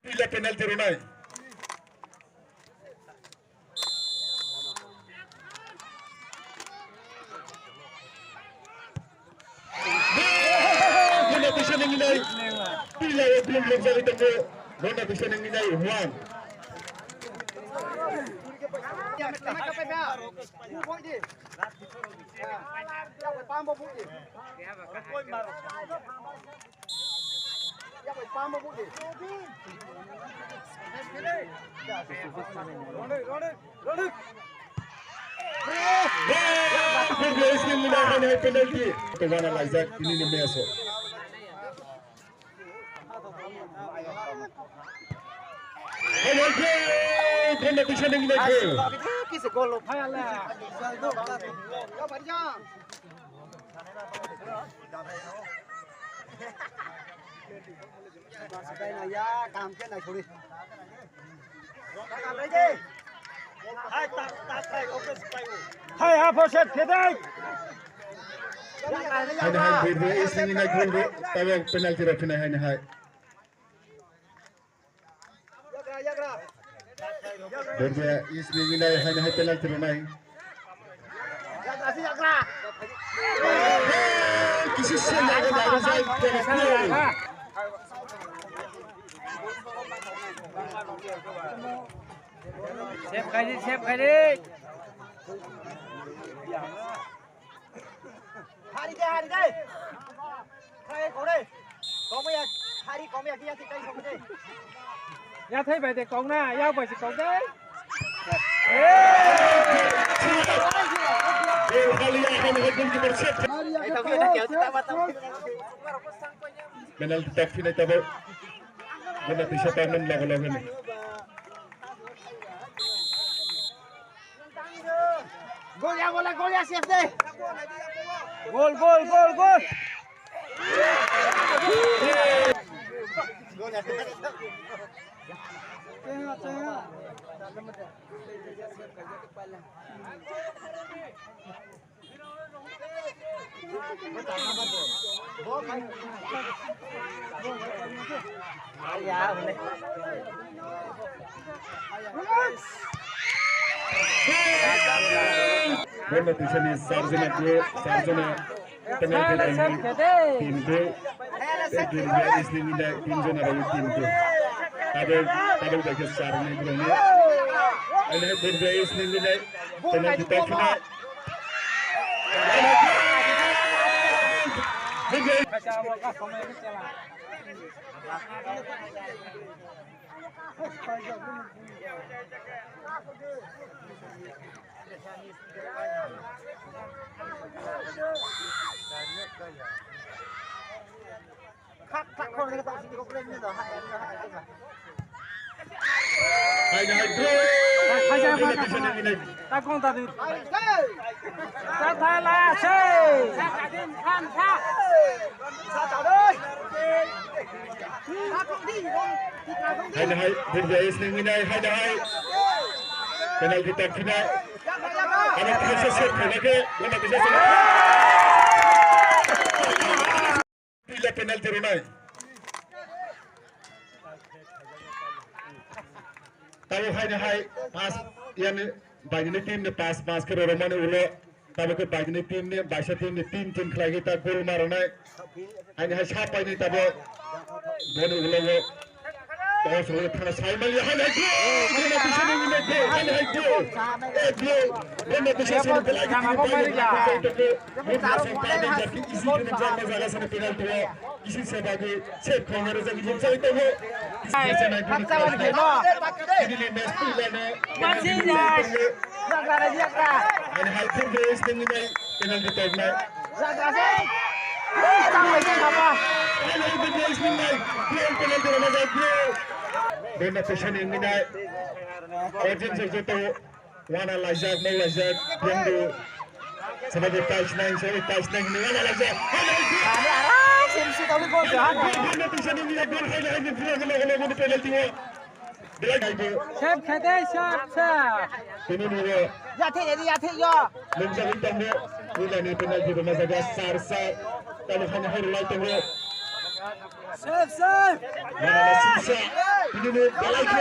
Pila penalti Ronai. Guna bisa nilai. Pila belum jadi temu. Guna bisa nilai Juan. Penalti. Kemana lagi? Ini mesok. Guna bisa nilai. Kisi gol payala. Ya काम के ना छोड़ी काम रे हाय ता okay स्पाई हाय हाफ सेट खेदे Hai berde isini na gol tabe penalti rafina hai berde isini na hai penalti runai kisi se laga sai Sếp cái đi Hai đi đây Hai có đây có mấy hai đi có mấy kia thì đây không đây ya thấy vậy thì con na ya vậy thì con đấy penalti tak final tabe guna bisa tanan laga ni Gol ya siap deh. Gol. Guna bisa ni sarjana penalti tim go tim dia isini na tim zona rayu tim go tabe baca sarjana grone ane berde isini na penalti tak final Hai berde isini na hai penalti tak final ada bisa set lagi guna bisa pila penalti Ronai tahu hai pas yang bagi tim ne pas ke Roman ulo tahu ke bagi tim ne bahasa tim ne tim lagi tak gol maranai hai siapa ini tahu bono ulo Bos oleh tanah saya melihat lagi, mana bisa lagi, mana bisa lagi lagi. Isi dengan jaga sana penalti, isi sebagai set corner saja jam saya tahu. Ini match pilihnya. Masih jas, jaga dia kah? Ini hampir best dengan penalti tagnya. Jaga sih. Sampai siapa? Ini best dengan penalti Ramadan. Guna pesan ini na urgent sesuatu wana lazat mau lazat yang tu sebagai touch nine ini wana lazat. Ada arah sih tahu gol jahat. Guna pesan ini na gol hai ni guna penalti ni. Siap kete siap. Ini ni ya thi yo. Menjadi tamu guna ni penalti rumah saja sarsa kalau hanya hari lain tamu. Sisa. Ini lagi.